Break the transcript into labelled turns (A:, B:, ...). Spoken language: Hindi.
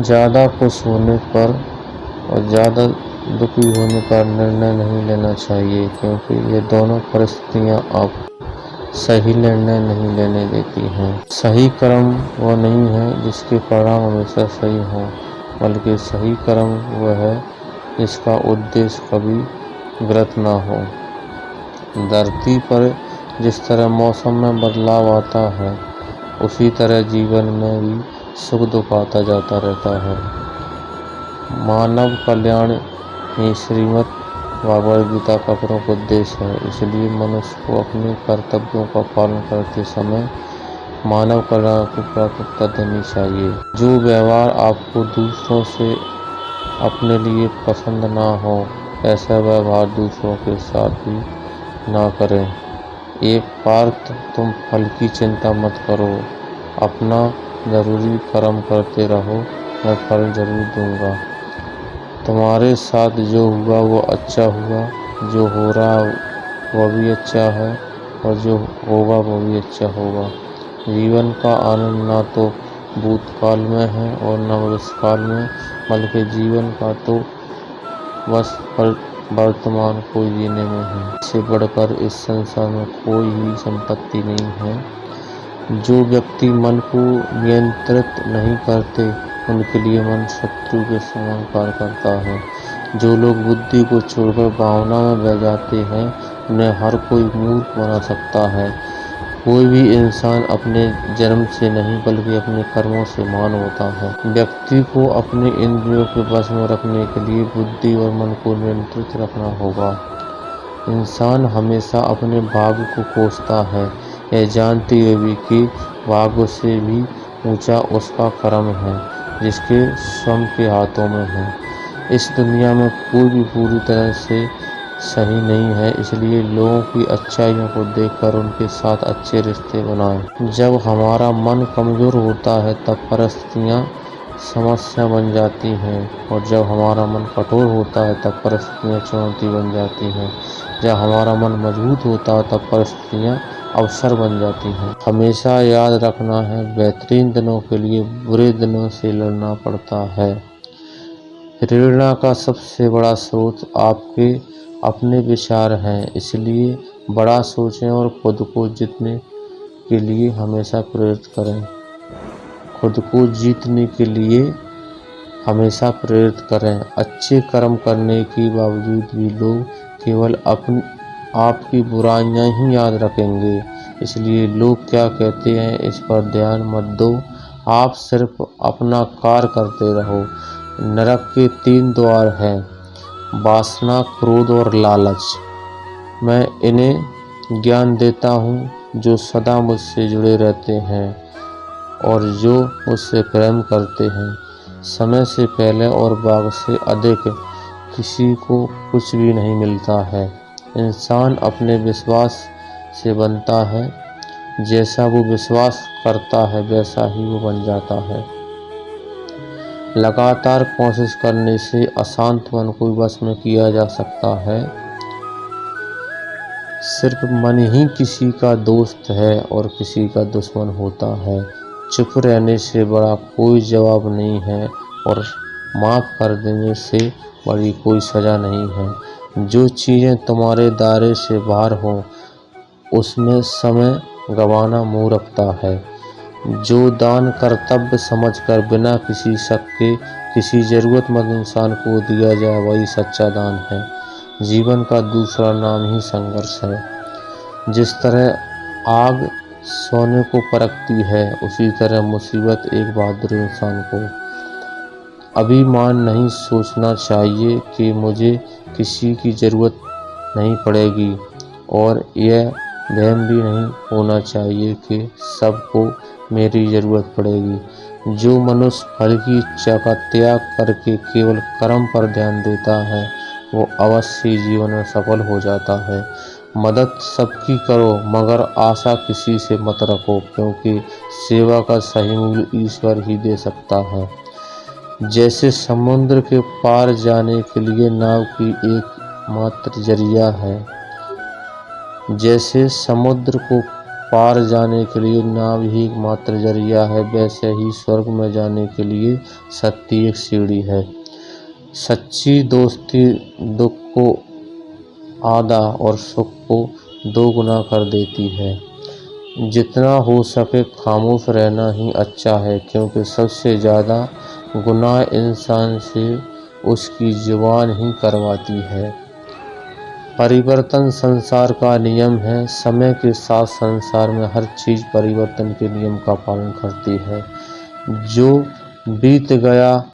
A: ज़्यादा खुश होने पर और ज़्यादा दुखी होने पर निर्णय नहीं लेना चाहिए, क्योंकि ये दोनों परिस्थितियाँ आप सही निर्णय नहीं लेने देती हैं। सही कर्म वह नहीं है जिसके परिणाम हमेशा सही हों, बल्कि सही कर्म वह है जिसका उद्देश्य कभी गलत ना हो। धरती पर जिस तरह मौसम में बदलाव आता है, उसी तरह जीवन में भी सुख दुख आता जाता रहता है। मानव कल्याण ही श्रीमद् भगवद गीता का प्रमुख उद्देश्य है। इसलिए मनुष्य को अपने कर्तव्यों का पालन करते समय मानव कल्याण को प्राथमिकता देनी चाहिए। जो व्यवहार आपको दूसरों से अपने लिए पसंद ना हो, ऐसा व्यवहार दूसरों के साथ भी ना करें। एक पार्थ, तुम फल की चिंता मत करो, अपना जरूरी कर्म करते रहो, मैं फल जरूर दूंगा। तुम्हारे साथ जो हुआ वो अच्छा हुआ, जो हो रहा वह भी अच्छा है, और जो होगा वो भी अच्छा होगा। जीवन का आनंद ना तो भूतकाल में है और न भविष्यकाल में, बल्कि जीवन का तो बस वर्तमान को जीने में है। इससे बढ़कर इस संसार में कोई ही संपत्ति नहीं है। जो व्यक्ति मन को नियंत्रित नहीं करते, उनके लिए मन शत्रु के समान कार्य करता है। जो लोग बुद्धि को छोड़कर भावना में बह जाते हैं, उन्हें हर कोई मूर्ख बना सकता है। कोई भी इंसान अपने जन्म से नहीं, बल्कि अपने कर्मों से महान होता है। व्यक्ति को अपने इंद्रियों के वश में रखने के लिए बुद्धि और मन को नियंत्रित रखना होगा। इंसान हमेशा अपने भाग्य को कोसता है, यह जानते हुए भी कि भाग्य से भी ऊंचा उसका कर्म है, जिसके स्वयं के हाथों में है। इस दुनिया में कोई भी पूरी तरह से सही नहीं है, इसलिए लोगों की अच्छाइयों को देखकर उनके साथ अच्छे रिश्ते बनाएं। जब हमारा मन कमजोर होता है, तब परिस्थितियाँ समस्या बन जाती हैं, और जब हमारा मन कठोर होता है, तब परिस्थितियाँ चुनौती बन जाती हैं। जब हमारा मन मजबूत होता है, तब परिस्थितियाँ अवसर बन जाती हैं। हमेशा याद रखना है, बेहतरीन दिनों के लिए बुरे दिनों से लड़ना पड़ता है। प्रेरणा का सबसे बड़ा स्रोत आपके अपने विचार हैं, इसलिए बड़ा सोचें और खुद को जीतने के लिए हमेशा प्रेरित करें। खुद को जीतने के लिए हमेशा प्रेरित करें। अच्छे कर्म करने के बावजूद भी लोग केवल आपकी बुराइयां ही याद रखेंगे, इसलिए लोग क्या कहते हैं इस पर ध्यान मत दो। आप सिर्फ अपना कार्य करते रहो। नरक के 3 द्वार हैं, वासना, क्रोध और लालच। मैं इन्हें ज्ञान देता हूँ जो सदा मुझसे जुड़े रहते हैं और जो मुझसे प्रेम करते हैं। समय से पहले और भाग्य से अधिक किसी को कुछ भी नहीं मिलता है। इंसान अपने विश्वास से बनता है, जैसा वो विश्वास करता है वैसा ही वो बन जाता है। लगातार कोशिश करने से अशांत मन को वश में किया जा सकता है। सिर्फ मन ही किसी का दोस्त है और किसी का दुश्मन होता है। चुप रहने से बड़ा कोई जवाब नहीं है, और माफ़ कर देने से बड़ी कोई सज़ा नहीं है। जो चीज़ें तुम्हारे दायरे से बाहर हो, उसमें समय गंवाना मूर्खता है। जो दान कर्तव्य समझकर बिना किसी शक के किसी ज़रूरतमंद इंसान को दिया जाए, वही सच्चा दान है। जीवन का दूसरा नाम ही संघर्ष है। जिस तरह आग सोने को परखती है, उसी तरह मुसीबत एक बहादुर इंसान को। अभिमान नहीं सोचना चाहिए कि मुझे किसी की ज़रूरत नहीं पड़ेगी, और यह वहम भी नहीं होना चाहिए कि सबको मेरी ज़रूरत पड़ेगी। जो मनुष्य फल की इच्छा का त्याग करके केवल कर्म पर ध्यान देता है, वो अवश्य जीवन में सफल हो जाता है। मदद सबकी करो, मगर आशा किसी से मत रखो, क्योंकि सेवा का सही मूल्य ईश्वर ही दे सकता है। जैसे समुद्र के पार जाने के लिए नाव की एकमात्र जरिया है, जैसे समुद्र को पार जाने के लिए नाव ही एकमात्र जरिया है, वैसे ही स्वर्ग में जाने के लिए सत्य एक सीढ़ी है। सच्ची दोस्ती दुख को आधा और सुख को 2 गुना कर देती है। जितना हो सके खामोश रहना ही अच्छा है, क्योंकि सबसे ज़्यादा गुनाह इंसान से उसकी जुबान ही करवाती है। परिवर्तन संसार का नियम है। समय के साथ संसार में हर चीज़ परिवर्तन के नियम का पालन करती है। जो बीत गया